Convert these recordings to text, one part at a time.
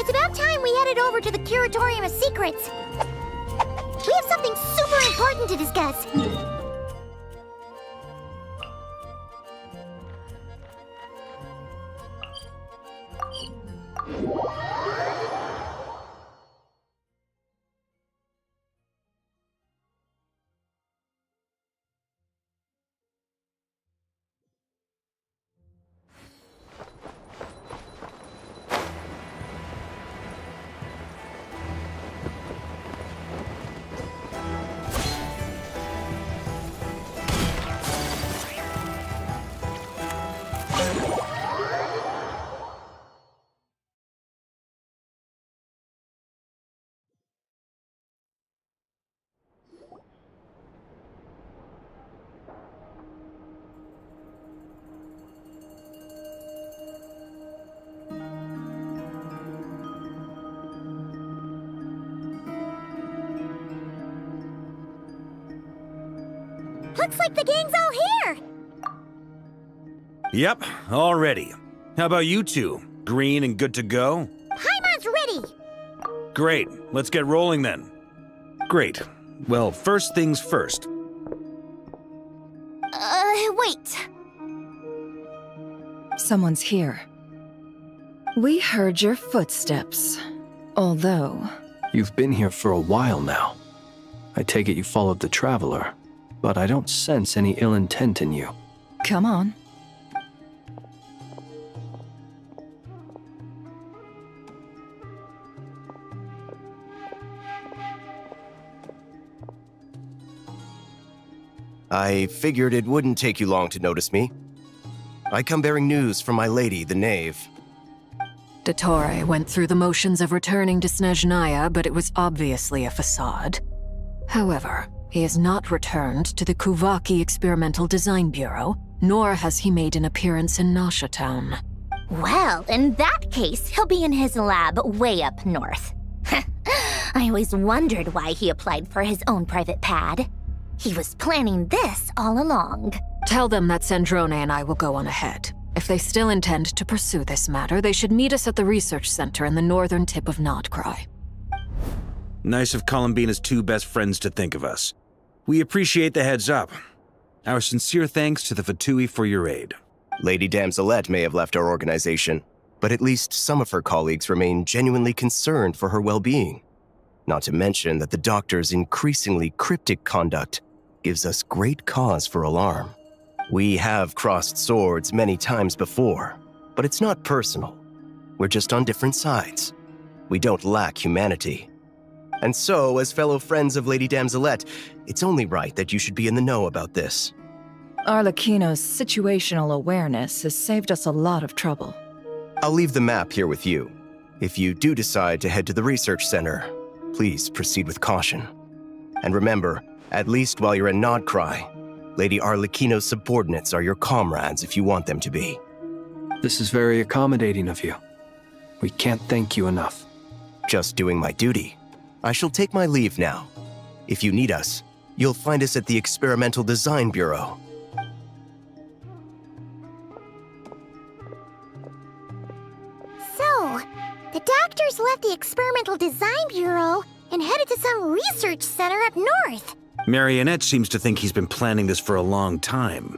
It's about time we headed over to the Curatorium of Secrets. We have something super important to discuss. Looks like the gang's all here! Yep, all ready. How about you two? Green and good to go? Paimon's ready! Great, let's get rolling then. Great. Well, first things first. Wait. Someone's here. We heard your footsteps, although... You've been here for a while now. I take it you followed the Traveler, but I don't sense any ill intent in you. Come on. I figured it wouldn't take you long to notice me. I come bearing news from my lady, the Knave. Dottore went through the motions of returning to Snezhnaya, but it was obviously a facade. However, he has not returned to the Kuvaki Experimental Design Bureau, nor has he made an appearance in Nasha Town. Well, in that case, he'll be in his lab way up north. I always wondered why he applied for his own private pad. He was planning this all along. Tell them that Sandrone and I will go on ahead. If they still intend to pursue this matter, they should meet us at the research center in the northern tip of Nodcry. Nice of Columbina's two best friends to think of us. We appreciate the heads up. Our sincere thanks to the Fatui for your aid. Lady Damselette may have left our organization, but at least some of her colleagues remain genuinely concerned for her well-being. Not to mention that the doctor's increasingly cryptic conduct gives us great cause for alarm. We have crossed swords many times before, but it's not personal. We're just on different sides. We don't lack humanity. And so, as fellow friends of Lady Damselette, it's only right that you should be in the know about this. Arlecchino's situational awareness has saved us a lot of trouble. I'll leave the map here with you. If you do decide to head to the research center, please proceed with caution. And remember, at least while you're in Nodcry, Lady Arlecchino's subordinates are your comrades if you want them to be. This is very accommodating of you. We can't thank you enough. Just doing my duty. I shall take my leave now. If you need us, you'll find us at the Experimental Design Bureau. So, the doctors left the Experimental Design Bureau and headed to some research center up north. Marionette seems to think he's been planning this for a long time.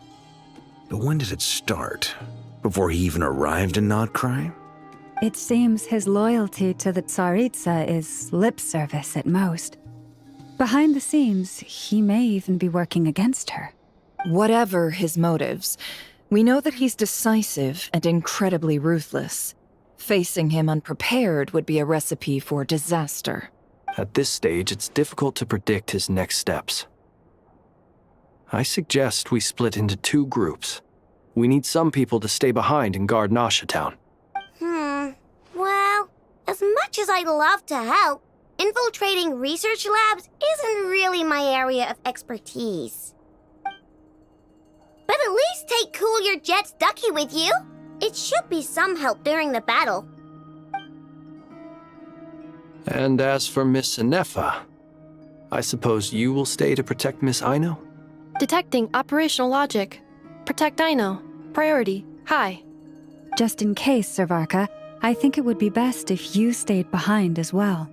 But when did it start? Before he even arrived in Nodcry? It seems his loyalty to the Tsaritsa is lip service at most. Behind the scenes, he may even be working against her. Whatever his motives, we know that he's decisive and incredibly ruthless. Facing him unprepared would be a recipe for disaster. At this stage, it's difficult to predict his next steps. I suggest we split into two groups. We need some people to stay behind and guard Nasha Town. Well, as much as I'd love to help, infiltrating research labs isn't really my area of expertise. But at least take Cool Your Jet's Ducky with you. It should be some help during the battle. And as for Miss Inefa, I suppose you will stay to protect Miss Aino? Detecting operational logic. Protect Aino. Priority. High. Just in case, Servarka, I think it would be best if you stayed behind as well.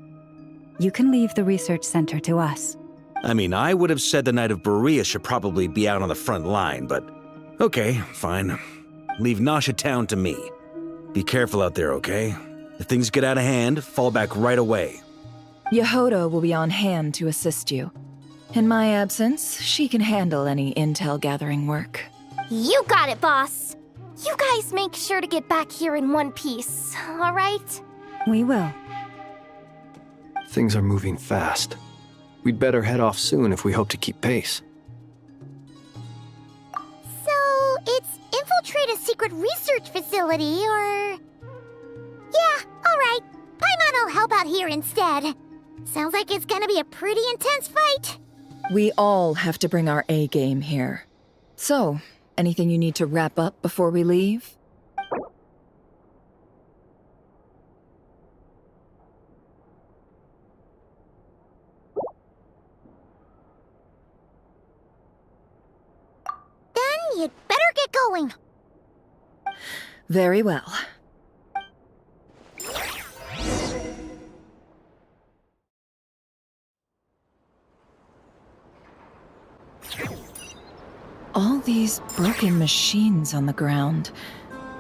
You can leave the research center to us. I mean, I would have said the Knight of Berea should probably be out on the front line, but okay, fine. Leave Nasha Town to me. Be careful out there, okay? If things get out of hand, fall back right away. Yehoda will be on hand to assist you. In my absence, she can handle any intel gathering work. You got it, boss. You guys make sure to get back here in one piece, all right? We will. Things are moving fast. We'd better head off soon if we hope to keep pace. So, it's infiltrate a secret research facility, or... Yeah, alright. Paimon will help out here instead. Sounds like it's gonna be a pretty intense fight. We all have to bring our A game here. So, anything you need to wrap up before we leave? Then you'd better get going. Very well. All these broken machines on the ground.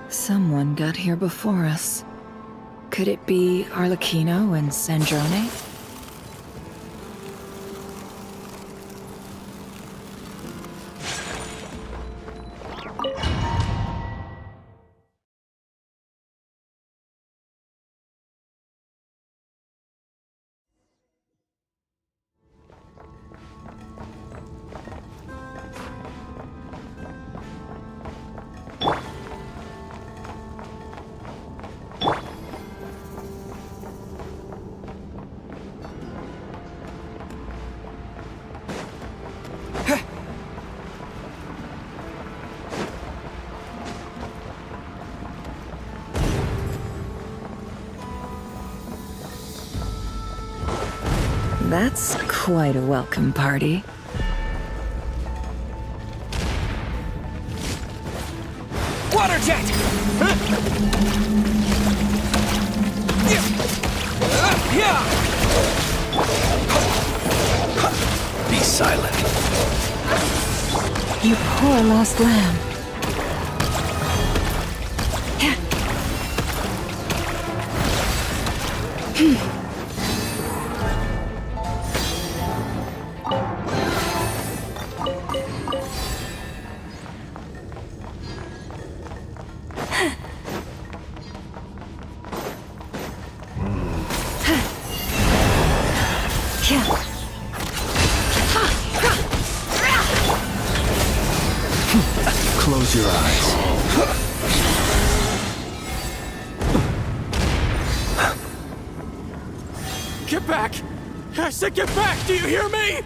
Someone got here before us. Could it be Arlecchino and Sandrone? That's quite a welcome party. Water jet! Be silent. You poor lost lamb. Close your eyes. Get back! I said get back! Do you hear me?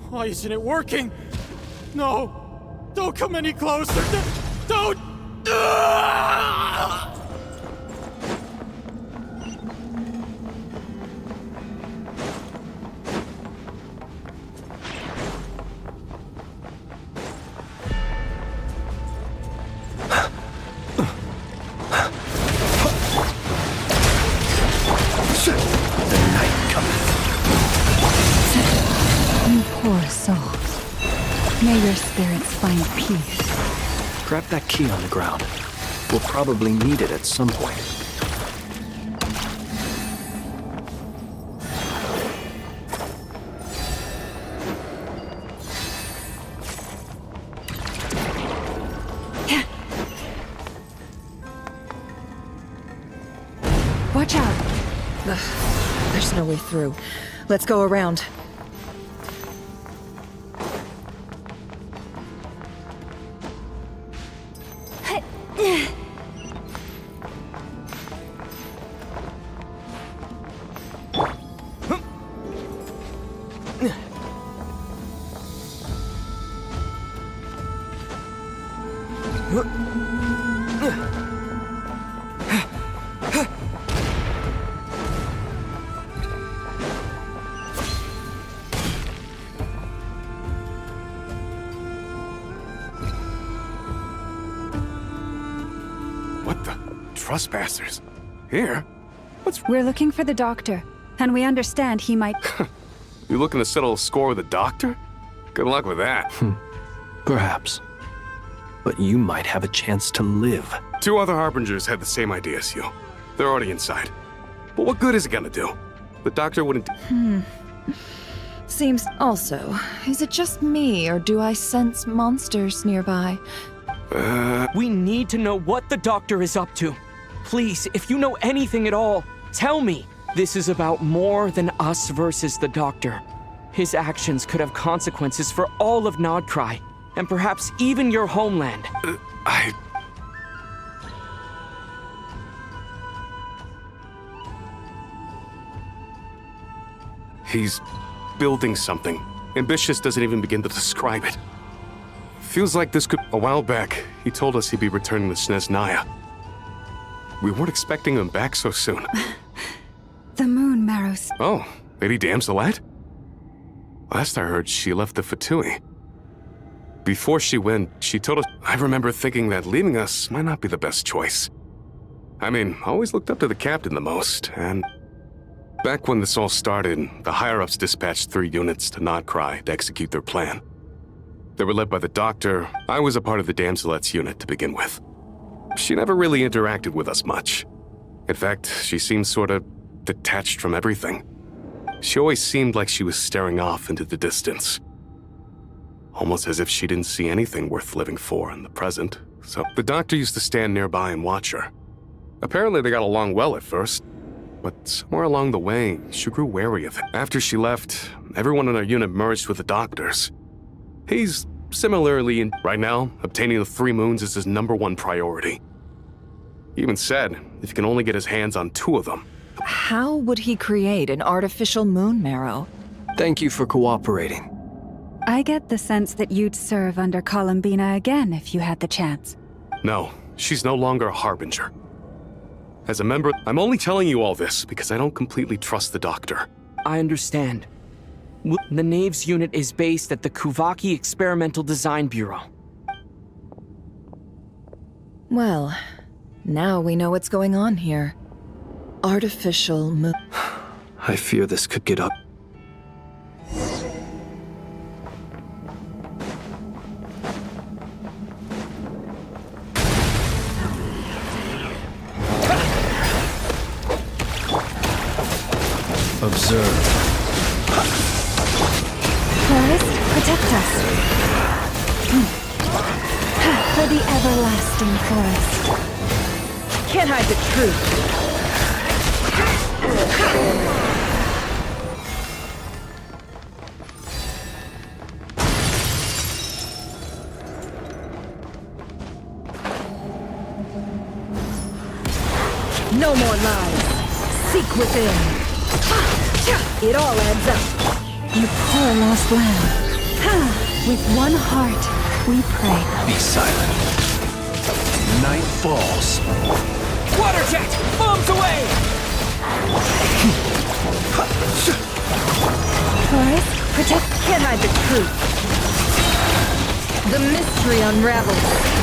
Why isn't it working? No! Don't come any closer! Don't! Poor soul. May your spirits find peace. Grab that key on the ground. We'll probably need it at some point. Watch out! Ugh, there's no way through. Let's go around. trespassers. Here? We're looking for the doctor, and we understand he might... You looking to settle a score with the doctor? Good luck with that. Perhaps. But you might have a chance to live. 2 other Harbingers had the same idea as you. They're already inside. But what good is it gonna do? The doctor wouldn't... Seems also, is it just me, or do I sense monsters nearby? We need to know what the doctor is up to. Please, if you know anything at all, tell me. This is about more than us versus the doctor. His actions could have consequences for all of Nodcry, and perhaps even your homeland. He's building something. Ambitious doesn't even begin to describe it. Feels like this could... A while back, he told us he'd be returning to Snezhnaya. We weren't expecting him back so soon. The moon marrows. Oh, Lady Damselette? Last I heard, she left the Fatui. Before she went, she told us... I remember thinking that leaving us might not be the best choice. I mean, I always looked up to the captain the most, and... Back when this all started, the higher-ups dispatched 3 units to Nodcry to execute their plan. They were led by the doctor. I was a part of the Damselette's unit to begin with. She never really interacted with us much. In fact, she seemed sort of detached from everything. She always seemed like she was staring off into the distance. Almost as if she didn't see anything worth living for in the present. So the doctor used to stand nearby and watch her. Apparently they got along well at first, but somewhere along the way, she grew wary of it. After she left, everyone in our unit merged with the doctors. He's similarly, right now, obtaining the 3 moons is his #1 priority. He even said if he can only get his hands on 2 of them. How would he create an artificial moon marrow? Thank you for cooperating. I get the sense that you'd serve under Columbina again if you had the chance. No, she's no longer a Harbinger. As a member, I'm only telling you all this because I don't completely trust the doctor. I understand. The Knaves unit is based at the Kuvaki Experimental Design Bureau. Well, now we know what's going on here. Artificial moon... I fear this could get up. Observe. Forest, protect us. For the everlasting forest. Can't hide the truth. No more lies. Seek within. It all adds up. You poor lost lamb. With one heart, we pray. Be silent. Night falls. Water jet! Bombs away! Forest, protect... Can't hide the truth. The mystery unravels.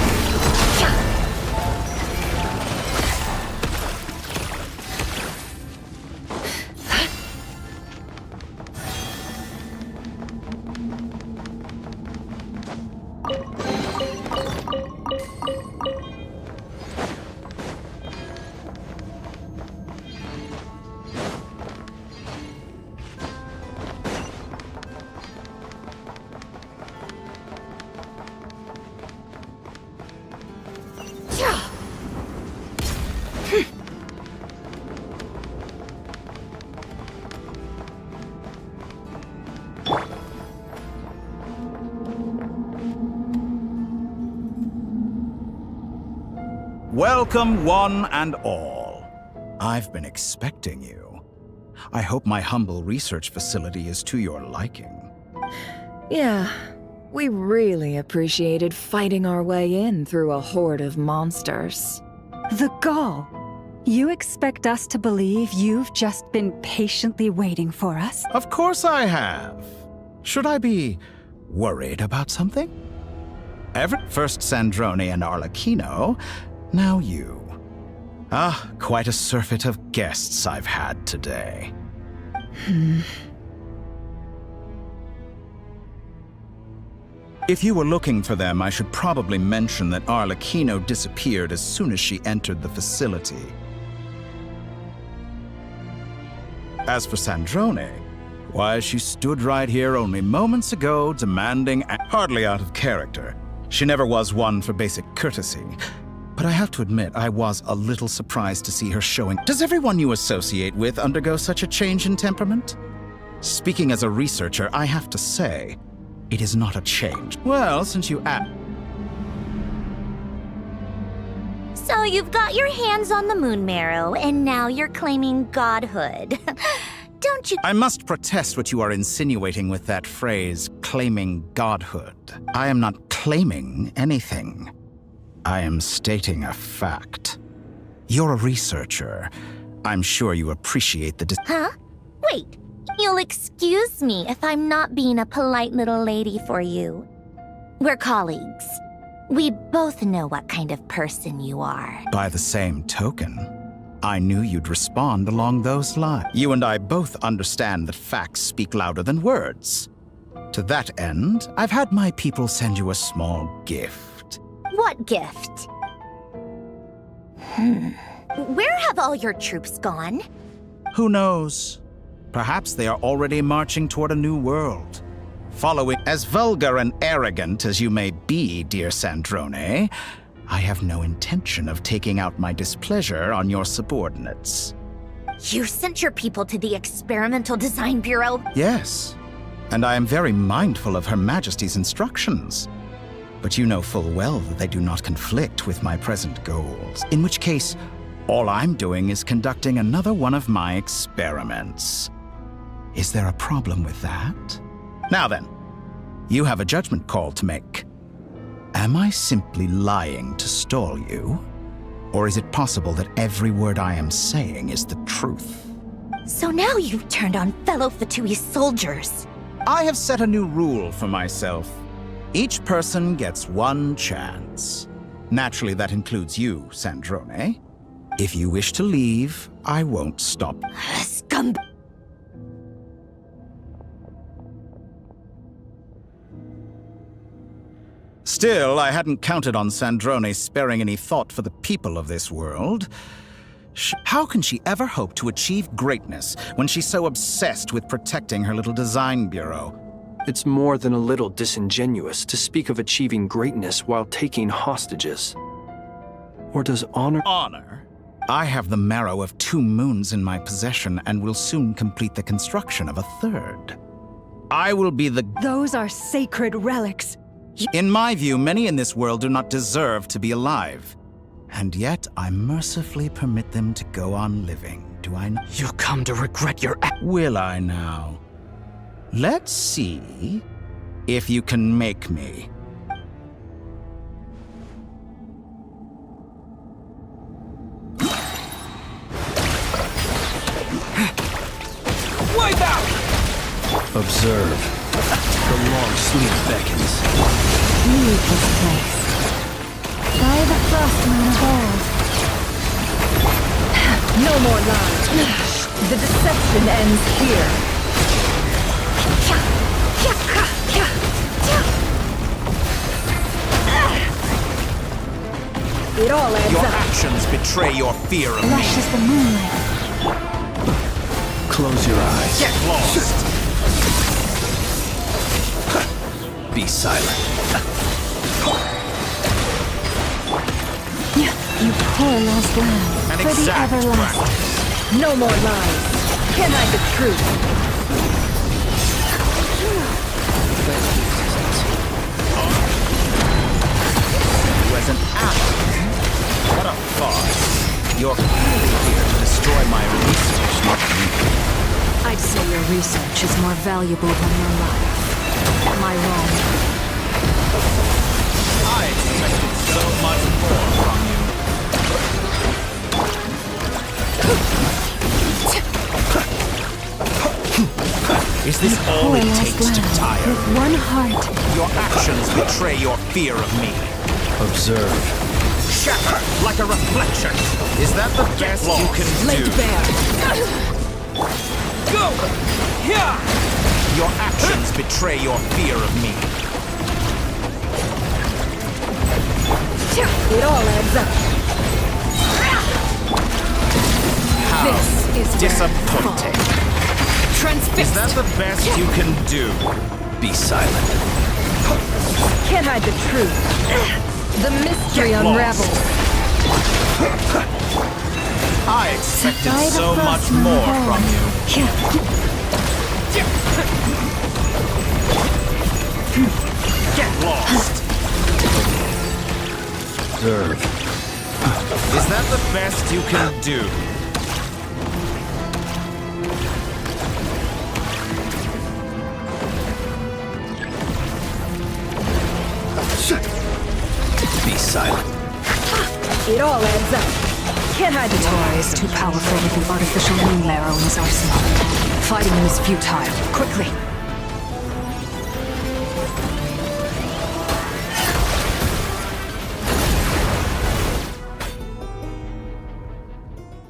Welcome, one and all. I've been expecting you. I hope my humble research facility is to your liking. Yeah, we really appreciated fighting our way in through a horde of monsters. The gall. You expect us to believe you've just been patiently waiting for us? Of course I have. Should I be worried about something? First Sandrone and Arlecchino, now you. Ah, quite a surfeit of guests I've had today. If you were looking for them, I should probably mention that Arlecchino disappeared as soon as she entered the facility. As for Sandrone, why, she stood right here only moments ago, demanding, hardly out of character. She never was one for basic courtesy. But I have to admit, I was a little surprised to see her showing. Does everyone you associate with undergo such a change in temperament? Speaking as a researcher, I have to say, it is not a change. Well, since you ask. So you've got your hands on the moon marrow, and now you're claiming godhood. Don't you— I must protest what you are insinuating with that phrase, claiming godhood. I am not claiming anything. I am stating a fact. You're a researcher. I'm sure you appreciate the Huh? Wait, you'll excuse me if I'm not being a polite little lady for you. We're colleagues. We both know what kind of person you are. By the same token, I knew you'd respond along those lines. You and I both understand that facts speak louder than words. To that end, I've had my people send you a small gift. What gift? Where have all your troops gone? Who knows? Perhaps they are already marching toward a new world. Following as vulgar and arrogant as you may be, dear Sandrone, I have no intention of taking out my displeasure on your subordinates. You sent your people to the Experimental Design Bureau? Yes, and I am very mindful of Her Majesty's instructions. But you know full well that they do not conflict with my present goals, in which case, all I'm doing is conducting another one of my experiments. Is there a problem with that? Now then, you have a judgment call to make. Am I simply lying to stall you? Or is it possible that every word I am saying is the truth? So now you've turned on fellow Fatui soldiers. I have set a new rule for myself. Each person gets one chance. Naturally, that includes you, Sandrone. If you wish to leave, I won't stop. Scum! Still, I hadn't counted on Sandrone sparing any thought for the people of this world. How can she ever hope to achieve greatness when she's so obsessed with protecting her little design bureau? It's more than a little disingenuous to speak of achieving greatness while taking hostages. Or does honor— Honor? I have the marrow of 2 moons in my possession and will soon complete the construction of a 3rd. I will be the— Those are sacred relics. In my view, many in this world do not deserve to be alive. And yet, I mercifully permit them to go on living, do I not? You'll come to regret your act. Will I now? Let's see if you can make me. Wipe out! Observe. The long sleep beckons. Leave this place. By the Frostmoon of old. No more lies. The deception ends here. It all adds Your up. actions betray your fear of Lush me. as the moonlight. Close your eyes. Get lost! Be silent. You poor lost lamb. An For the exact everlasting. practice. No more lies. Can't hide the truth. You as an ally? What a farce. You're clearly here to destroy my research, not me. I'd say your research is more valuable than your life. Am I wrong? I expected so much more from you. Is this all it takes to tire? With one heart. Your actions betray your fear of me. Observe. Shatter like a reflection. Is that the best you can Laid do? bare. Go! Yeah! Your actions betray your fear of me. It all adds up. How This is disappointing. Transfixed. Is that the best you can do? Be silent. Can't hide the truth. The mystery Get lost. unravels. I expected so much more from you. Get lost. Is that the best you can do? Be silent. It all adds up. Can't hide the Torre is too powerful with an artificial moon arrow in his arsenal. Fighting him is futile. Quickly.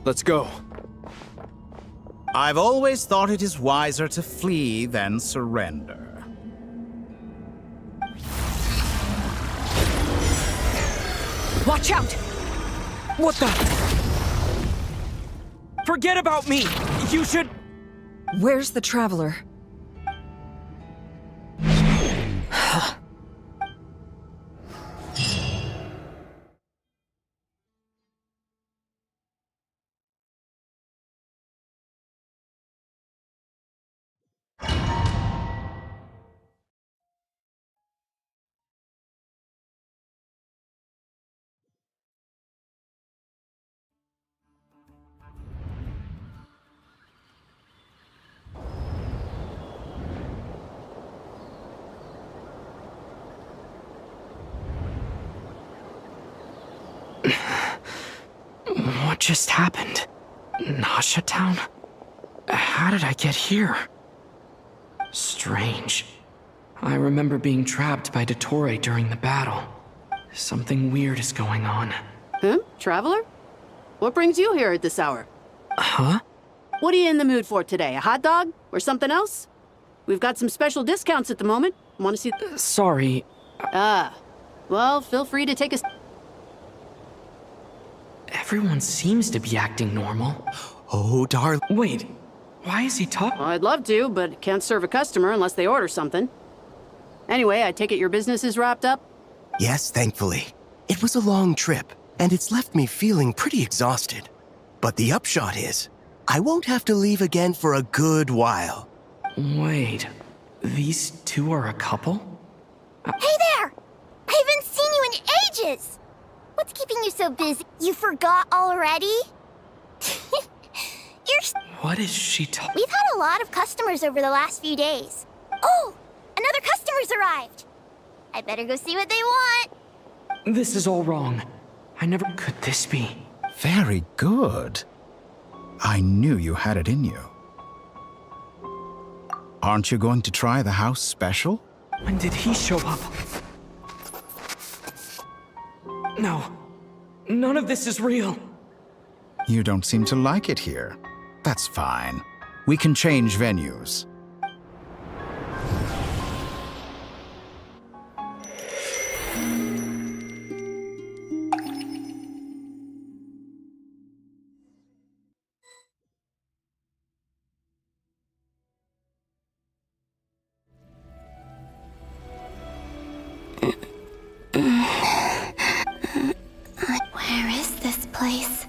Let's go. I've always thought it is wiser to flee than surrender. Watch out! What the? Forget about me! You should... Where's the Traveler? What just happened? Nasha Town? How did I get here? Strange. I remember being trapped by Dottore during the battle. Something weird is going on. Huh? Traveler? What brings you here at this hour? Huh? What are you in the mood for today? A hot dog? Or something else? We've got some special discounts at the moment. Want to see... Sorry. Ah. Well, feel free to take a... Everyone seems to be acting normal. Oh, darling. Wait, why is he talking? Well, I'd love to, but can't serve a customer unless they order something. Anyway, I take it your business is wrapped up? Yes, thankfully. It was a long trip, and it's left me feeling pretty exhausted. But the upshot is, I won't have to leave again for a good while. Wait, these two are a couple? Hey there! I haven't seen you in ages! What's keeping you so busy? You forgot already? What is she talking? We've had a lot of customers over the last few days. Oh! Another customer's arrived! I better go see what they want. This is all wrong. I never... Could this be? Very good. I knew you had it in you. Aren't you going to try the house special? When did he show up? No. None of this is real. You don't seem to like it here. That's fine. We can change venues. Where is this place?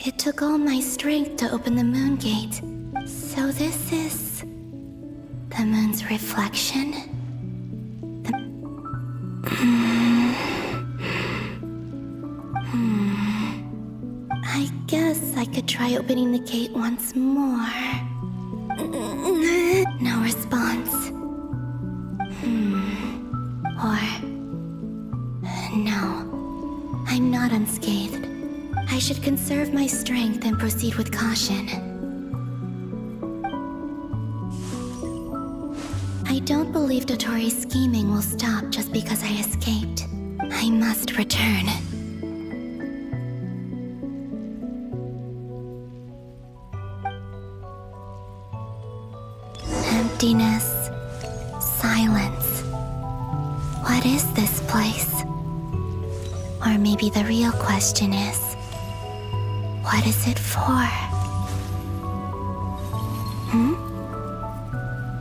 It took all my strength to open the moon gate. So this is... the moon's reflection? I guess I could try opening the gate once more. No response. Or... no. I'm not unscathed. I should conserve my strength and proceed with caution. I don't believe Dottori's scheming will stop just because I escaped. I must return. Emptiness. Silence. What is this place? Or maybe the real question is, what is it for?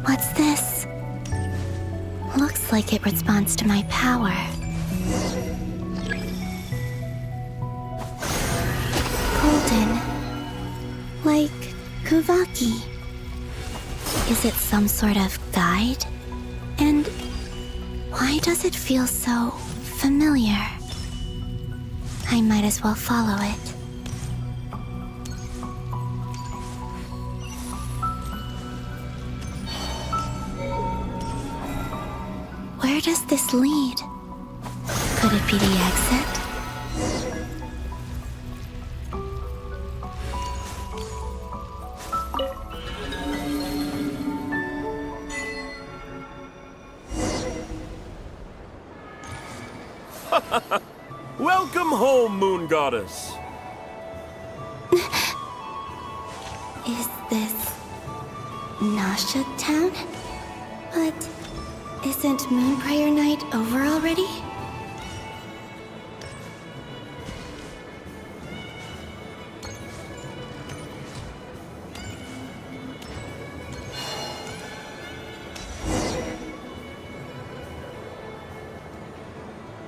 What's this? Looks like it responds to my power. Golden. Like Kuvaki. Is it some sort of guide? And why does it feel so familiar? I might as well follow it. Where does this lead? Could it be the exit? Welcome home, Moon Goddess. Is this Nasha Town? But isn't Moon Prayer Night over already?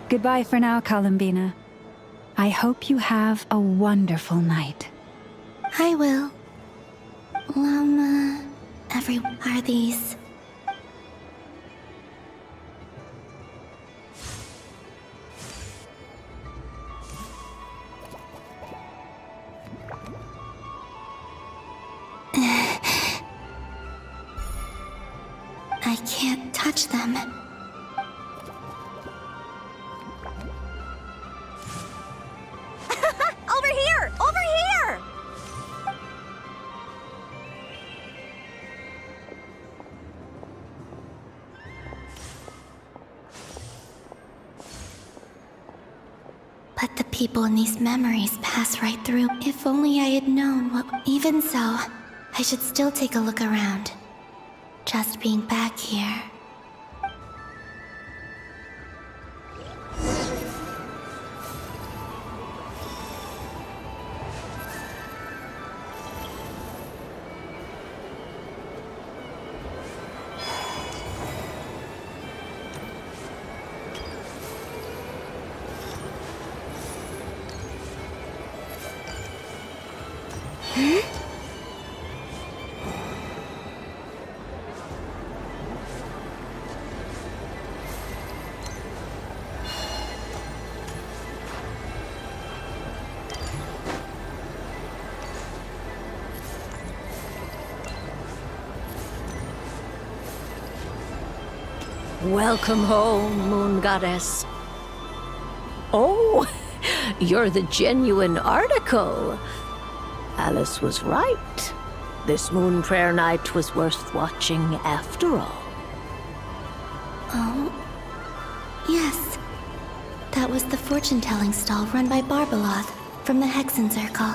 Goodbye for now, Columbina. I hope you have a wonderful night. I will. Llama... Are these... I can't touch them. Over here! Over here! But the people in these memories pass right through. If only I had known what... Even so, I should still take a look around. Just being back here. Welcome home, Moon Goddess. Oh, you're the genuine article. Alice was right. This Moon Prayer Night was worth watching after all. Oh, yes. That was the fortune-telling stall run by Barbeloth from the Hexen Circle.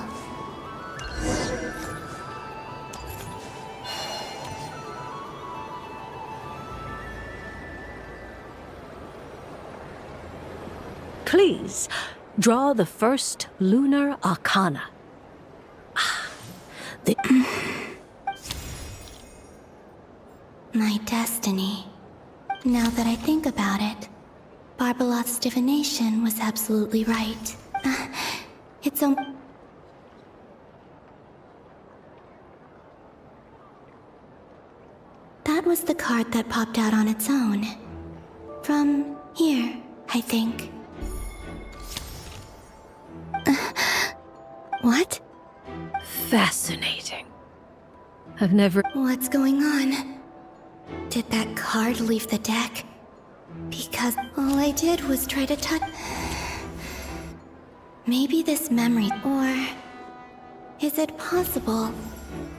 Please, draw the first lunar arcana. My destiny. Now that I think about it, Barbeloth's divination was absolutely right. It's That was the card that popped out on its own. From here, I think. What? Fascinating. I've never... What's going on? Did that card leave the deck? Because all I did was try to touch... Maybe this memory... Or... Is it possible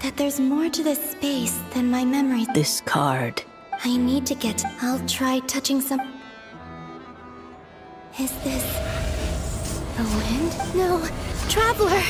that there's more to this space than my memory? This card. I need to get... I'll try touching some... Is this... the wind? No! Traveler!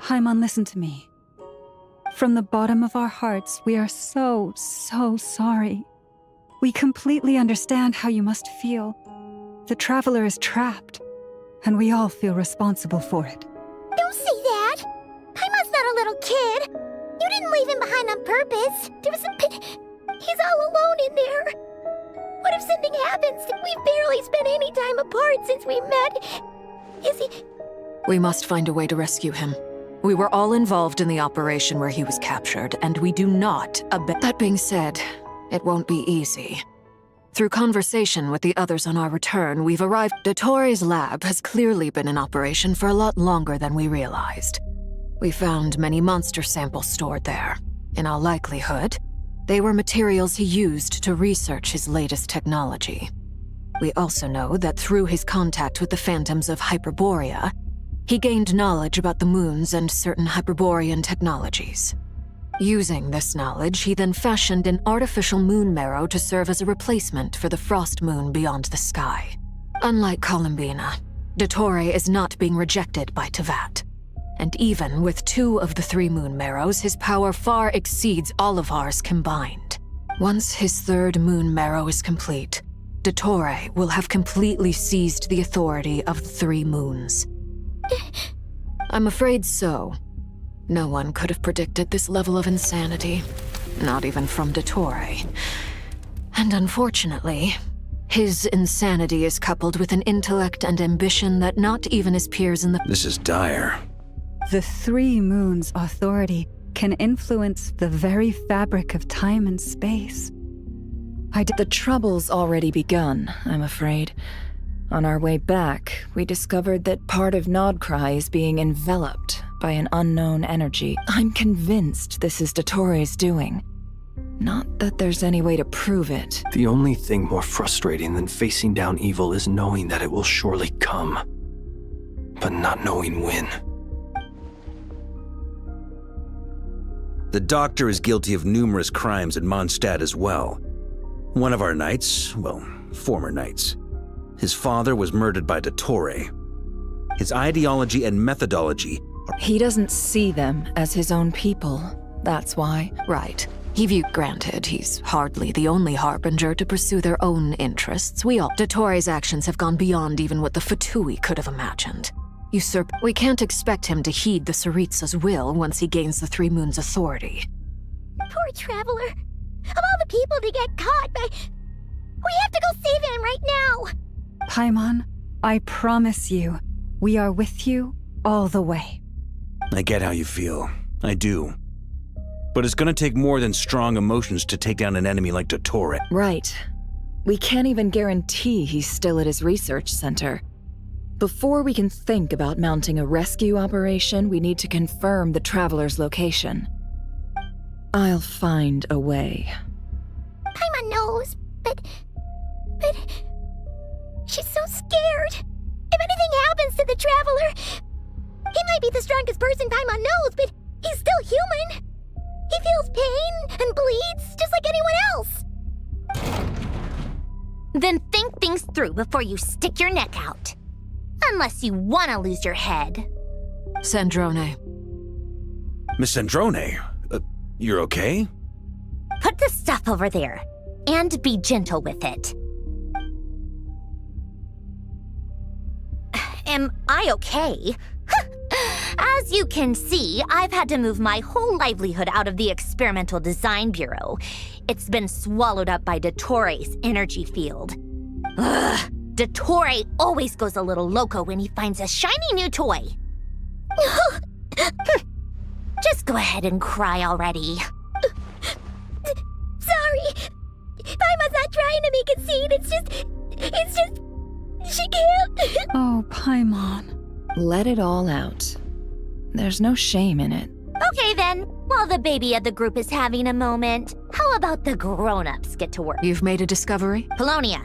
Paimon, listen to me. From the bottom of our hearts, we are so sorry. We completely understand how you must feel. The Traveler is trapped, and we all feel responsible for it. Don't say that! Paimon's not a little kid! You didn't leave him behind on purpose! He's all alone in there! What if something happens? We've barely spent any time apart since we met. Is he... We must find a way to rescue him. We were all involved in the operation where he was captured, and we do not That being said, it won't be easy. Through conversation with the others on our return, we've arrived. Dottore's lab has clearly been in operation for a lot longer than we realized. We found many monster samples stored there. In all likelihood, they were materials he used to research his latest technology. We also know that through his contact with the phantoms of Hyperborea, he gained knowledge about the moons and certain Hyperborean technologies. Using this knowledge, he then fashioned an artificial moon marrow to serve as a replacement for the frost moon beyond the sky. Unlike Columbina, Dottore is not being rejected by Tevat. And even with 2 of the 3 moon marrows, his power far exceeds all of ours combined. Once his 3rd moon marrow is complete, Dottore will have completely seized the authority of the 3 moons. I'm afraid so. No one could have predicted this level of insanity. Not even from Dottore. And unfortunately, his insanity is coupled with an intellect and ambition that not even his peers in the— This is dire. The 3 moons' authority can influence the very fabric of time and space. The trouble's already begun, I'm afraid. On our way back, we discovered that part of Nodcry is being enveloped by an unknown energy. I'm convinced this is Dottore's doing. Not that there's any way to prove it. The only thing more frustrating than facing down evil is knowing that it will surely come, but not knowing when. The Doctor is guilty of numerous crimes in Mondstadt as well. One of our knights, well, former knights, his father was murdered by Dottore. His ideology and methodology are— He doesn't see them as his own people, that's why. Right. Granted, he's hardly the only harbinger to pursue their own interests. Dottore's actions have gone beyond even what the Fatui could have imagined. We can't expect him to heed the Tsaritsa's will once he gains the 3 moons' authority. Poor Traveler. Of all the people to get caught by... We have to go save him right now! Paimon, I promise you, we are with you all the way. I get how you feel. I do. But it's gonna take more than strong emotions to take down an enemy like Dottore. Right. We can't even guarantee he's still at his research center. Before we can think about mounting a rescue operation, we need to confirm the Traveler's location. I'll find a way. Paimon knows, but... She's so scared. If anything happens to the Traveler... He might be the strongest person Paimon knows, but he's still human. He feels pain and bleeds just like anyone else. Then think things through before you stick your neck out. Unless you want to lose your head. Sandrone. Miss Sandrone, you're okay? Put the stuff over there, and be gentle with it. Am I okay? As you can see, I've had to move my whole livelihood out of the Experimental Design Bureau. It's been swallowed up by Dottore's energy field. Ugh, Dottore always goes a little loco when he finds a shiny new toy. Just go ahead and cry already. Sorry. Paimon's not trying to make a scene. It's just... She can't. Oh, Paimon. Let it all out. There's no shame in it. Okay then, while the baby of the group is having a moment, how about the grown-ups get to work? You've made a discovery? Polonia.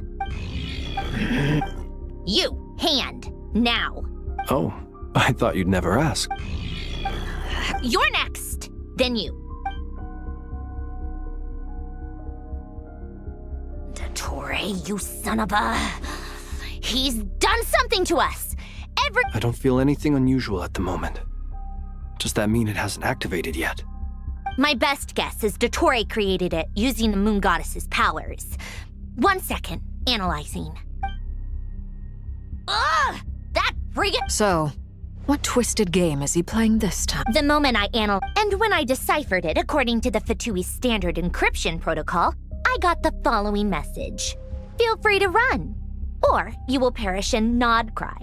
You, hand, now. Oh, I thought you'd never ask. You're next, then you. Dottore, you son of a... He's done something to us! I don't feel anything unusual at the moment. Does that mean it hasn't activated yet? My best guess is Dottore created it using the moon goddess's powers. 1 second, analyzing. Ugh! That friggin'— So, what twisted game is he playing this time? The moment I and when I deciphered it according to the Fatui's standard encryption protocol, I got the following message. Feel free to run, or you will perish in nod cry.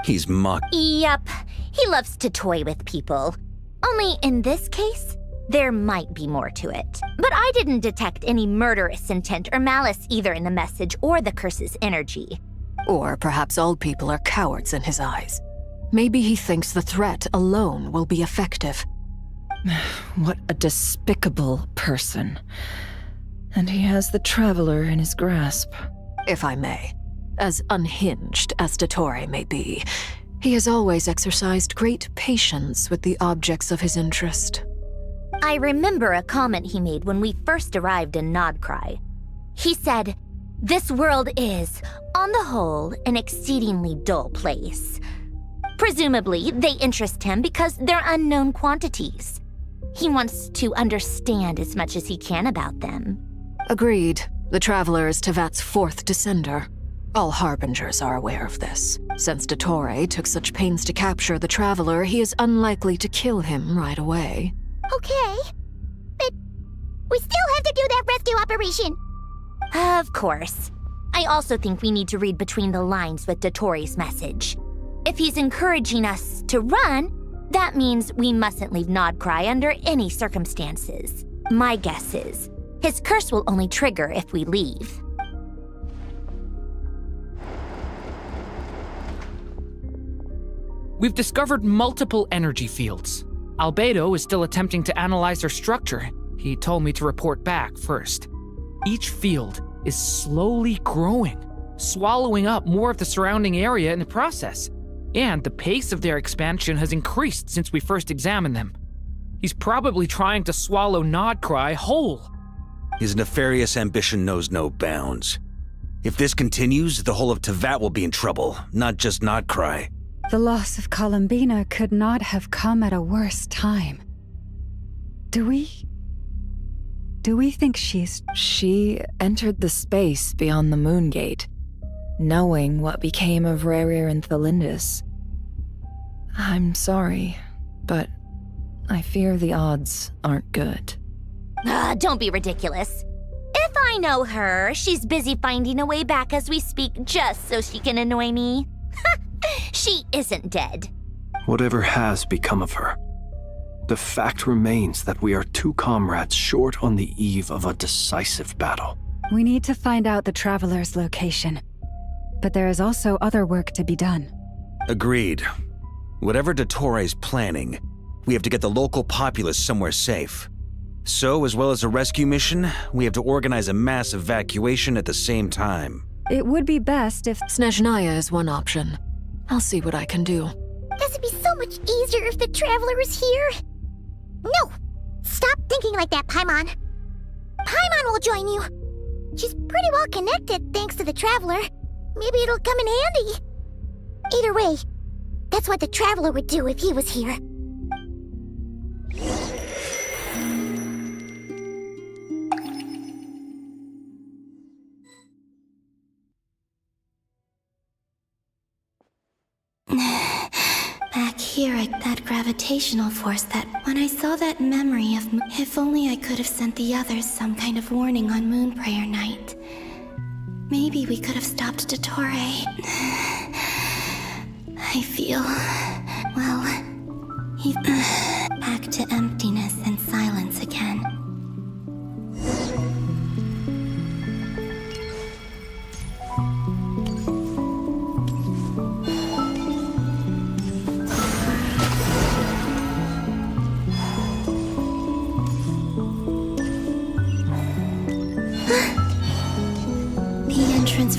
He's mock. Yep, he loves to toy with people. Only in this case, there might be more to it. But I didn't detect any murderous intent or malice either in the message or the curse's energy. Or perhaps all people are cowards in his eyes. Maybe he thinks the threat alone will be effective. What a despicable person. And he has the Traveler in his grasp. If I may, as unhinged as Dottore may be, he has always exercised great patience with the objects of his interest. I remember a comment he made when we first arrived in Nodcry. He said, "This world is, on the whole, an exceedingly dull place." Presumably, they interest him because they're unknown quantities. He wants to understand as much as he can about them. Agreed. The Traveler is Tevat's fourth descender. All Harbingers are aware of this. Since Dottore took such pains to capture the Traveler, he is unlikely to kill him right away. Okay, but we still have to do that rescue operation. Of course. I also think we need to read between the lines with Dottore's message. If he's encouraging us to run, that means we mustn't leave Nodcry under any circumstances. My guess is, his curse will only trigger if we leave. We've discovered multiple energy fields. Albedo is still attempting to analyze their structure. He told me to report back first. Each field is slowly growing, swallowing up more of the surrounding area in the process. And the pace of their expansion has increased since we first examined them. He's probably trying to swallow Nodcry whole. His nefarious ambition knows no bounds. If this continues, the whole of Tevat will be in trouble, not just Nodcry. The loss of Columbina could not have come at a worse time. Do we think she's... She entered the space beyond the Moon Gate, knowing what became of Rerir and Thelindis. I'm sorry, but I fear the odds aren't good. Don't be ridiculous. If I know her, she's busy finding a way back as we speak just so she can annoy me. She isn't dead. Whatever has become of her, the fact remains that we are two comrades short on the eve of a decisive battle. We need to find out the Traveler's location. But there is also other work to be done. Agreed. Whatever Dottore's planning, we have to get the local populace somewhere safe. So, as well as a rescue mission, we have to organize a mass evacuation at the same time. It would be best if... Snezhnaya is one option. I'll see what I can do. This would be so much easier if the Traveler is here. No! Stop thinking like that, Paimon. Paimon will join you. She's pretty well connected thanks to the Traveler. Maybe it'll come in handy. Either way, that's what the Traveler would do if he was here. Back here, that gravitational force that when I saw that memory of... If only I could have sent the others some kind of warning on Moon Prayer Night. Maybe we could have stopped Dottore. I feel... well... back to emptiness and silence again.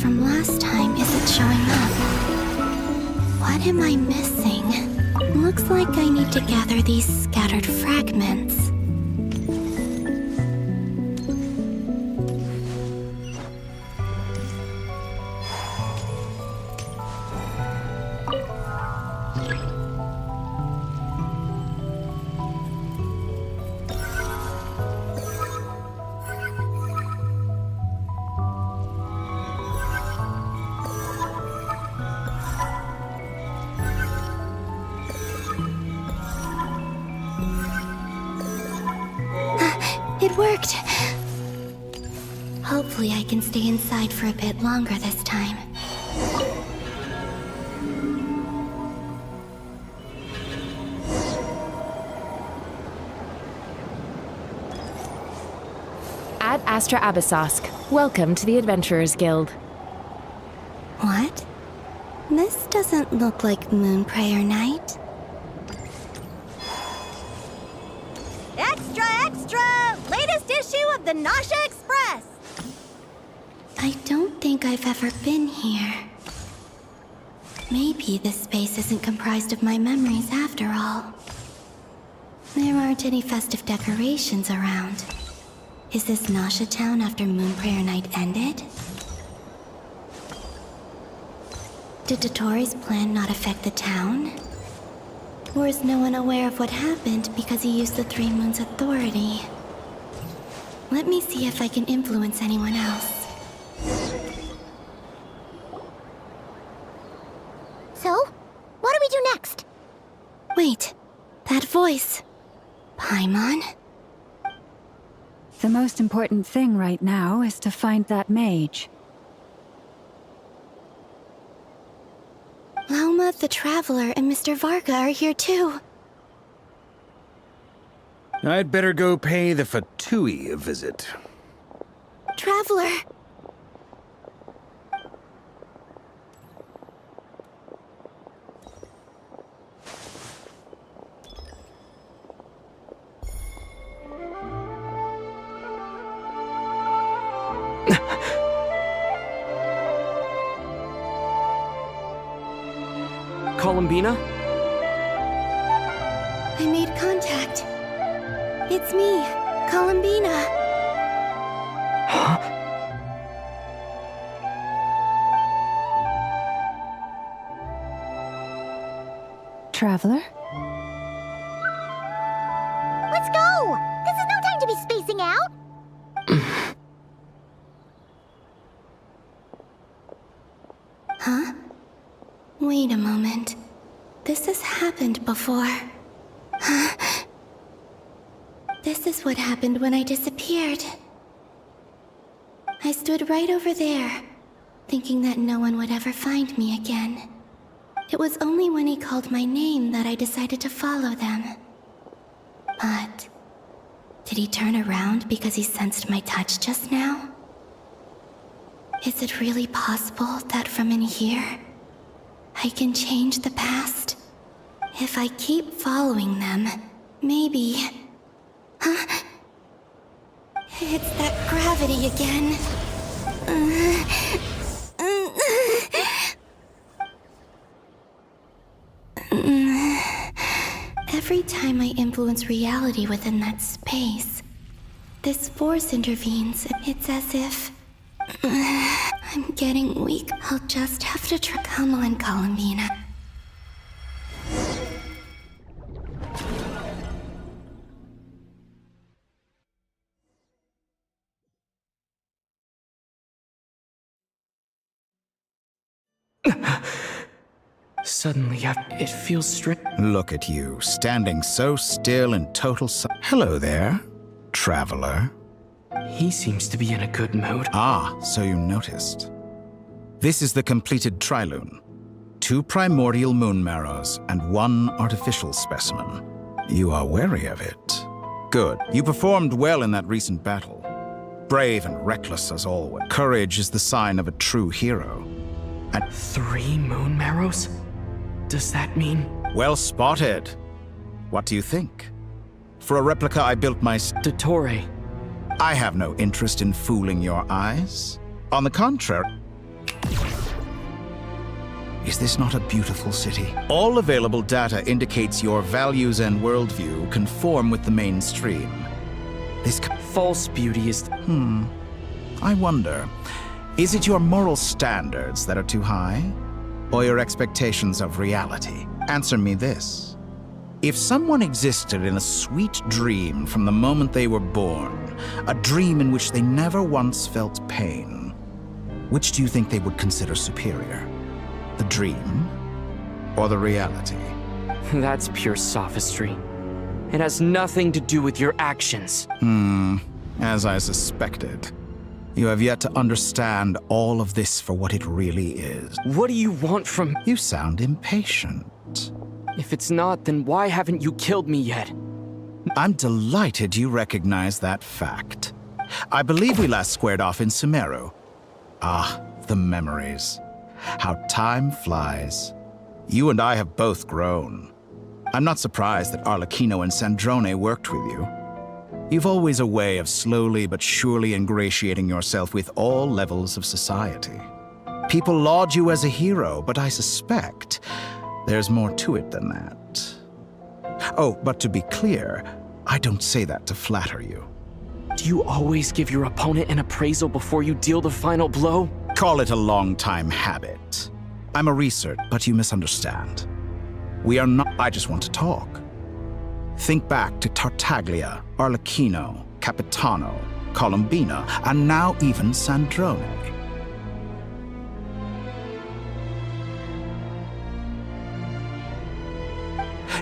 From last time isn't showing up. What am I missing? Looks like I need to gather these scattered fragments. It worked! Hopefully I can stay inside for a bit longer this time. Ad Astra Abyssosk. Welcome to the Adventurers Guild. What? This doesn't look like Moonprayer Night. Extra, extra! Latest issue of the Nasha Express! I don't think I've ever been here. Maybe this space isn't comprised of my memories after all. There aren't any festive decorations around. Is this Nasha Town after Moonprayer Night ended? Did Dottore plan not affect the town? Or is no one aware of what happened because he used the Three Moons' authority? Let me see if I can influence anyone else. So, what do we do next? Wait, that voice. Paimon? The most important thing right now is to find that mage. Lauma, the Traveler, and Mr. Varga are here too. I'd better go pay the Fatui a visit. Traveler! Columbina? I made contact. It's me, Columbina. Huh? Traveler? Let's go! This is no time to be spacing out! Huh? Wait a moment. This has happened before. Huh? This is what happened when I disappeared. I stood right over there, thinking that no one would ever find me again. It was only when he called my name that I decided to follow them. But did he turn around because he sensed my touch just now? Is it really possible that from in here, I can change the past? If I keep following them, maybe... Huh? It's that gravity again. Every time I influence reality within that space, this force intervenes. It's as if... I'm getting weak. I'll just have to try. Come on, Columbina. Suddenly, it feels strange. Look at you, standing so still in total Hello there, traveler. He seems to be in a good mood. Ah, so you noticed. This is the completed Trilune. 2 primordial moon marrows and 1 artificial specimen. You are wary of it. Good. You performed well in that recent battle. Brave and reckless as always. Courage is the sign of a true hero. And 3 moon marrows? Does that mean... Well spotted. What do you think? For a replica I built my... Dottore. I have no interest in fooling your eyes. On the contrary... Is this not a beautiful city? All available data indicates your values and worldview conform with the mainstream. This false beauty is... I wonder, is it your moral standards that are too high? Or your expectations of reality? Answer me this. If someone existed in a sweet dream from the moment they were born, a dream in which they never once felt pain, which do you think they would consider superior? The dream or the reality? That's pure sophistry. It has nothing to do with your actions. As I suspected. You have yet to understand all of this for what it really is. What do you want from... You sound impatient. If it's not, then why haven't you killed me yet? I'm delighted you recognize that fact. I believe we last squared off in Sumeru. Ah, the memories. How time flies. You and I have both grown. I'm not surprised that Arlecchino and Sandrone worked with you. You've always a way of slowly but surely ingratiating yourself with all levels of society. People laud you as a hero, but I suspect there's more to it than that. Oh, but to be clear, I don't say that to flatter you. Do you always give your opponent an appraisal before you deal the final blow? Call it a long-time habit. I'm a researcher, but you misunderstand. We are not... I just want to talk. Think back to Tartaglia, Arlecchino, Capitano, Colombina, and now even Sandrone.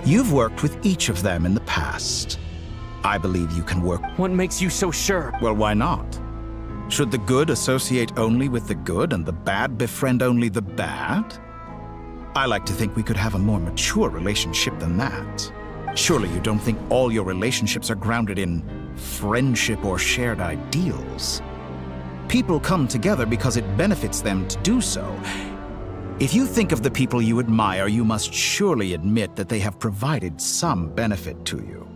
You've worked with each of them in the past. I believe you can work... What makes you so sure? Well, why not? Should the good associate only with the good and the bad befriend only the bad? I like to think we could have a more mature relationship than that. Surely you don't think all your relationships are grounded in friendship or shared ideals? People come together because it benefits them to do so. If you think of the people you admire, you must surely admit that they have provided some benefit to you.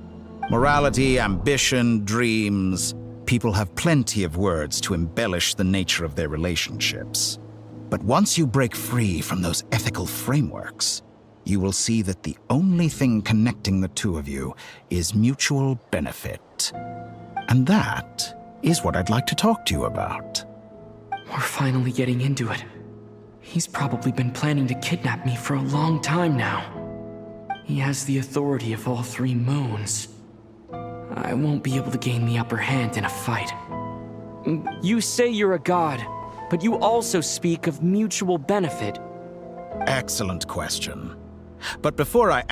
Morality, ambition, dreams. People have plenty of words to embellish the nature of their relationships. But once you break free from those ethical frameworks, you will see that the only thing connecting the two of you is mutual benefit. And that is what I'd like to talk to you about. We're finally getting into it. He's probably been planning to kidnap me for a long time now. He has the authority of all three moons. I won't be able to gain the upper hand in a fight. You say you're a god, but you also speak of mutual benefit. Excellent question. But before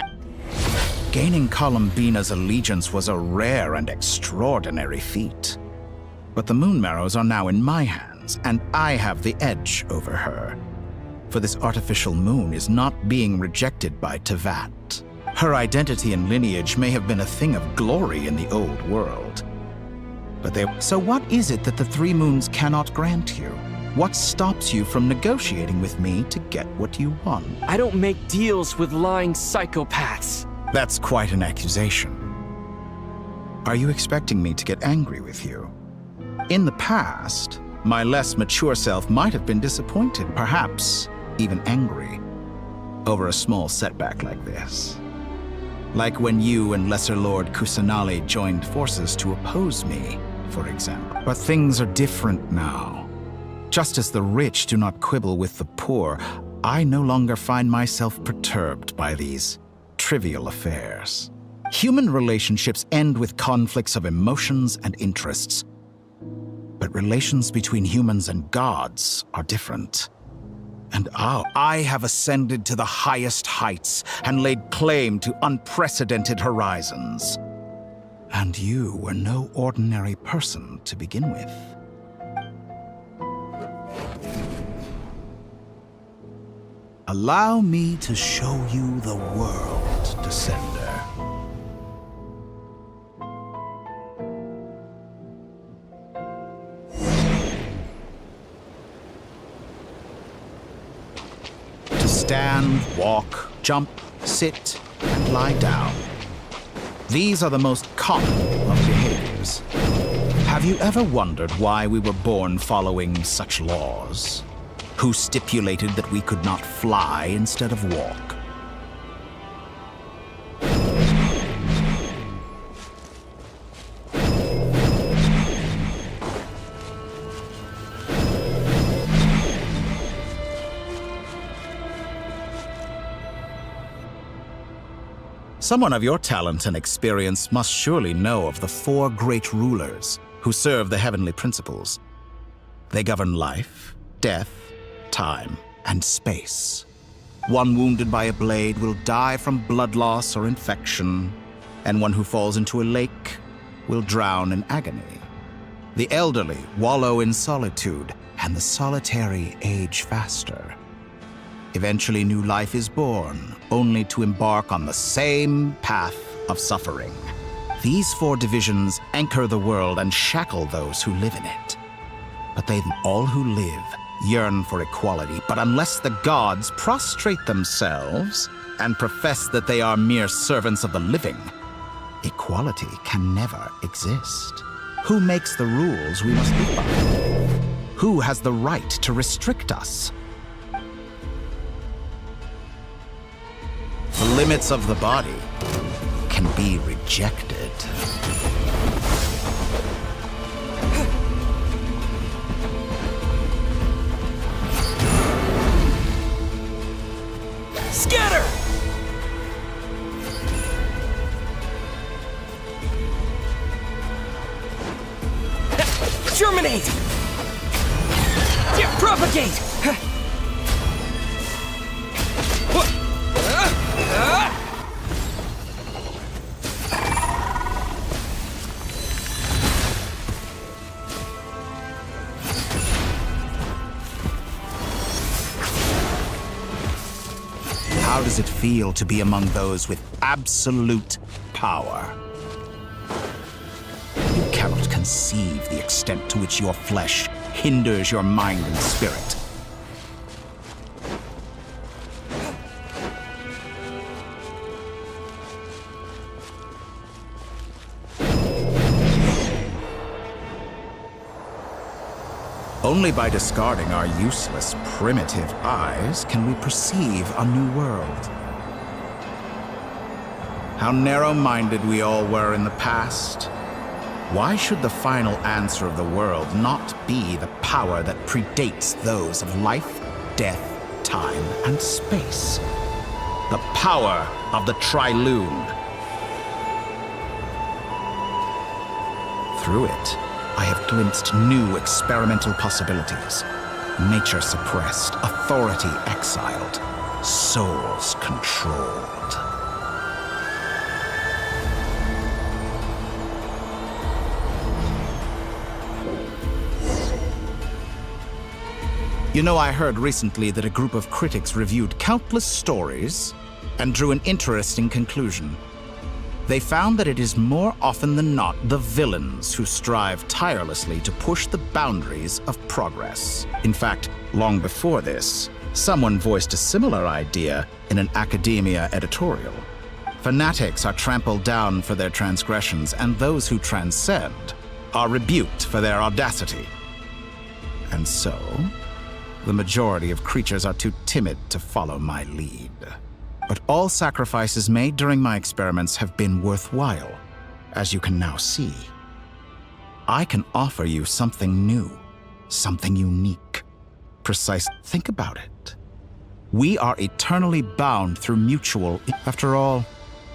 gaining Colombina's allegiance was a rare and extraordinary feat. But the Moon Marrows are now in my hands, and I have the edge over her. For this artificial moon is not being rejected by Tevat. Her identity and lineage may have been a thing of glory in the old world. But so what is it that the three moons cannot grant you? What stops you from negotiating with me to get what you want? I don't make deals with lying psychopaths. That's quite an accusation. Are you expecting me to get angry with you? In the past, my less mature self might have been disappointed, perhaps even angry, over a small setback like this. Like when you and Lesser Lord Kusanali joined forces to oppose me, for example. But things are different now. Just as the rich do not quibble with the poor, I no longer find myself perturbed by these trivial affairs. Human relationships end with conflicts of emotions and interests. But relations between humans and gods are different. And I have ascended to the highest heights and laid claim to unprecedented horizons. And you were no ordinary person to begin with. Allow me to show you the world, Descender. To stand, walk, jump, sit, and lie down. These are the most common of behaviors. Have you ever wondered why we were born following such laws? Who stipulated that we could not fly instead of walk? Someone of your talent and experience must surely know of the four great rulers who serve the heavenly principles. They govern life, death, time, and space. One wounded by a blade will die from blood loss or infection, and one who falls into a lake will drown in agony. The elderly wallow in solitude, and the solitary age faster. Eventually, new life is born, only to embark on the same path of suffering. These 4 divisions anchor the world and shackle those who live in it. But all who live, yearn for equality. But unless the gods prostrate themselves and profess that they are mere servants of the living, equality can never exist. Who makes the rules we must live by? Who has the right to restrict us? The limits of the body can be rejected. Scatter! Germinate! Propagate! How does it feel to be among those with absolute power? You cannot conceive the extent to which your flesh hinders your mind and spirit. Only by discarding our useless, primitive eyes can we perceive a new world. How narrow-minded we all were in the past. Why should the final answer of the world not be the power that predates those of life, death, time, and space? The power of the Trilune. Through it, I have glimpsed new experimental possibilities. Nature suppressed, authority exiled, souls controlled. You know, I heard recently that a group of critics reviewed countless stories and drew an interesting conclusion. They found that it is more often than not the villains who strive tirelessly to push the boundaries of progress. In fact, long before this, someone voiced a similar idea in an academia editorial. Fanatics are trampled down for their transgressions, and those who transcend are rebuked for their audacity. And so, the majority of creatures are too timid to follow my lead. But all sacrifices made during my experiments have been worthwhile, as you can now see. I can offer you something new, something unique. Precise. Think about it. We are eternally bound through mutual. After all,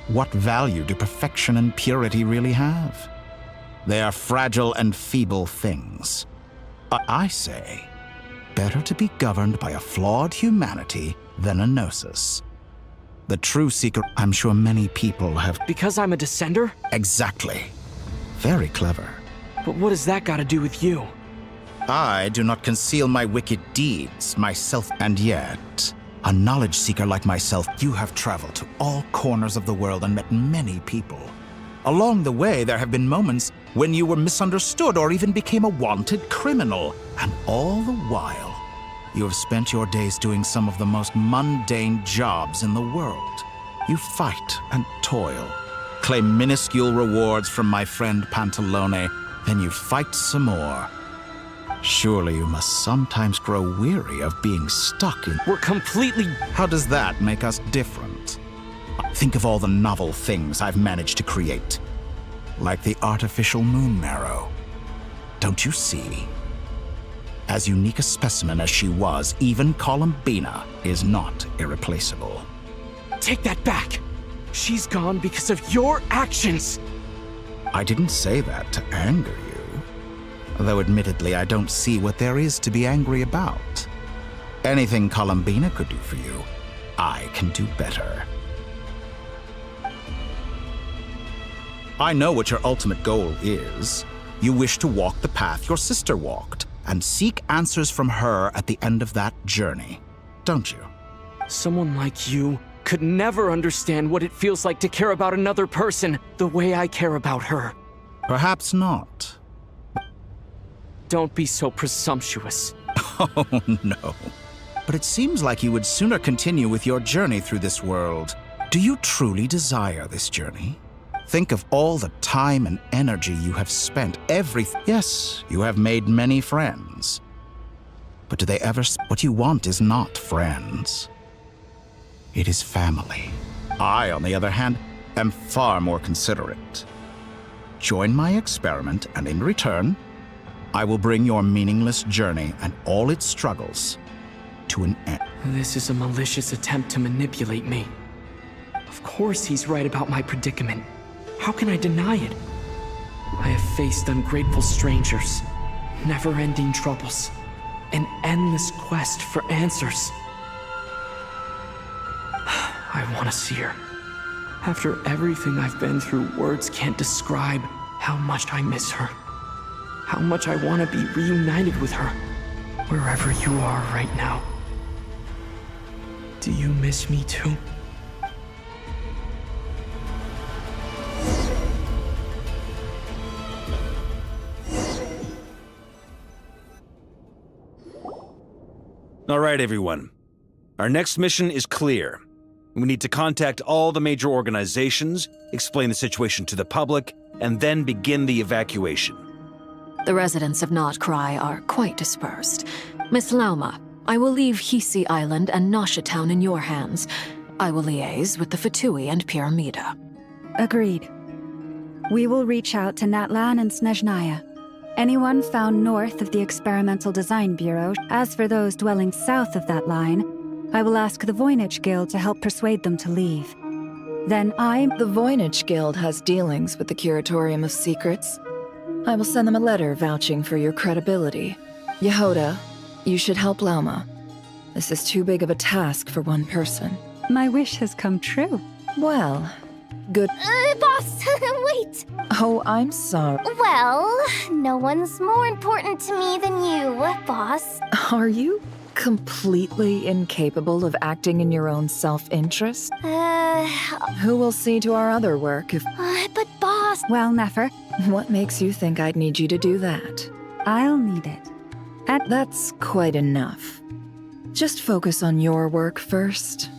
what value do perfection and purity really have? They are fragile and feeble things. But I say, better to be governed by a flawed humanity than a gnosis. The true secret, I'm sure many people have. Because I'm a descender? Exactly. Very clever. But what has that got to do with you? I do not conceal my wicked deeds, myself, and yet, a knowledge seeker like myself, you have traveled to all corners of the world and met many people. Along the way, there have been moments when you were misunderstood or even became a wanted criminal. And all the while, you have spent your days doing some of the most mundane jobs in the world. You fight and toil, claim minuscule rewards from my friend Pantalone, then you fight some more. Surely you must sometimes grow weary of being stuck in... We're completely... How does that make us different? Think of all the novel things I've managed to create. Like the artificial moon marrow. Don't you see? As unique a specimen as she was, even Columbina is not irreplaceable. Take that back! She's gone because of your actions! I didn't say that to anger you. Though admittedly, I don't see what there is to be angry about. Anything Columbina could do for you, I can do better. I know what your ultimate goal is. You wish to walk the path your sister walked, and seek answers from her at the end of that journey, don't you? Someone like you could never understand what it feels like to care about another person the way I care about her. Perhaps not. Don't be so presumptuous. Oh, no. But it seems like you would sooner continue with your journey through this world. Do you truly desire this journey? Think of all the time and energy you have spent. Yes, you have made many friends. But do they ever... What you want is not friends. It is family. I, on the other hand, am far more considerate. Join my experiment, and in return, I will bring your meaningless journey and all its struggles to an end. This is a malicious attempt to manipulate me. Of course he's right about my predicament. How can I deny it? I have faced ungrateful strangers, never-ending troubles, an endless quest for answers. I want to see her. After everything I've been through, words can't describe how much I miss her. How much I want to be reunited with her, wherever you are right now. Do you miss me too? All right, everyone. Our next mission is clear. We need to contact all the major organizations, explain the situation to the public, and then begin the evacuation. The residents of Nodcry are quite dispersed. Miss Lauma, I will leave Hisi Island and Nosha Town in your hands. I will liaise with the Fatui and Pyramida. Agreed. We will reach out to Natlan and Snezhnaya. Anyone found north of the Experimental Design Bureau. As for those dwelling south of that line, I will ask the Voynich Guild to help persuade them to leave. Then The Voynich Guild has dealings with the Curatorium of Secrets. I will send them a letter vouching for your credibility. Yehoda, you should help Lauma. This is too big of a task for one person. My wish has come true. Well, good. Boss, wait. Oh, I'm sorry. Well, no one's more important to me than you, boss. Are you completely incapable of acting in your own self-interest? Who will see to our other work if... But boss... Well, Nefer. What makes you think I'd need you to do that? I'll need it. That's quite enough. Just focus on your work first.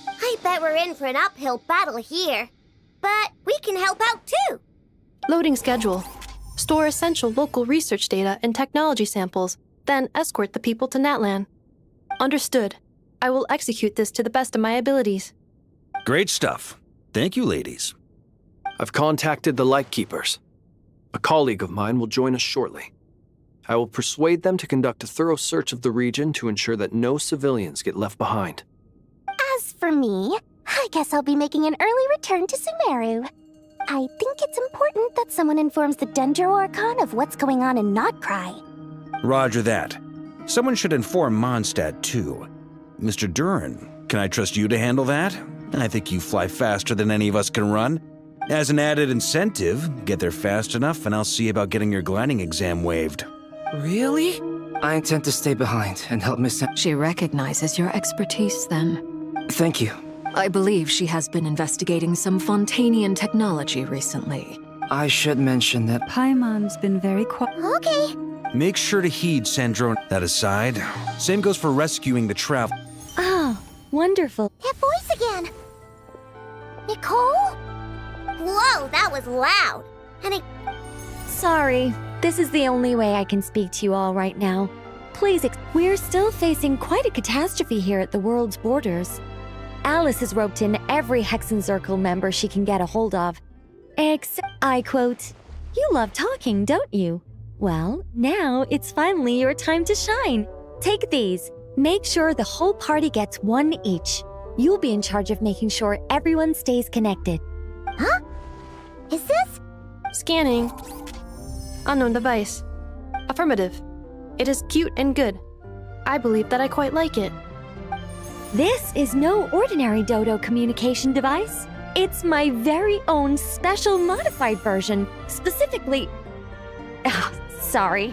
I bet we're in for an uphill battle here. But we can help out too. Loading schedule. Store essential local research data and technology samples, then escort the people to Natlan. Understood. I will execute this to the best of my abilities. Great stuff. Thank you, ladies. I've contacted the Lightkeepers. A colleague of mine will join us shortly. I will persuade them to conduct a thorough search of the region to ensure that no civilians get left behind. As for me, I guess I'll be making an early return to Sumeru. I think it's important that someone informs the Dendro Archon of what's going on in Nodcry. Roger that. Someone should inform Mondstadt, too. Mr. Duran, can I trust you to handle that? I think you fly faster than any of us can run. As an added incentive, get there fast enough and I'll see about getting your gliding exam waived. Really? I intend to stay behind and help Miss Sam. She recognizes your expertise, then. Thank you. I believe she has been investigating some Fontanian technology recently. I should mention that Paimon's been very quiet. Okay. Make sure to heed Sandro. That aside, same goes for rescuing the travel. Oh, wonderful. That voice again. Nicole? Whoa, that was loud. And Sorry, this is the only way I can speak to you all right now. Please, we're still facing quite a catastrophe here at the world's borders. Alice has roped in every Hexenzirkel member she can get a hold of. I quote, "You love talking, don't you? Well, now it's finally your time to shine. Take these. Make sure the whole party gets one each. You'll be in charge of making sure everyone stays connected." Huh? Is this? Scanning. Unknown device. Affirmative. It is cute and good. I believe that I quite like it. This is no ordinary Dodo communication device. It's my very own special modified version, specifically... sorry.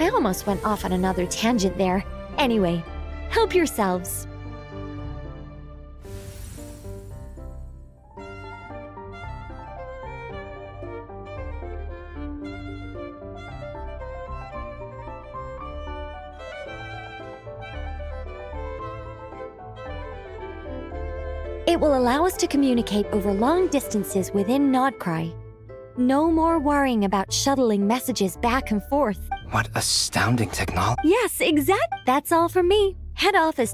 I almost went off on another tangent there. Anyway, help yourselves. It will allow us to communicate over long distances within Nodcry. No more worrying about shuttling messages back and forth. What astounding technology. Yes, exact. That's all from me. Head office.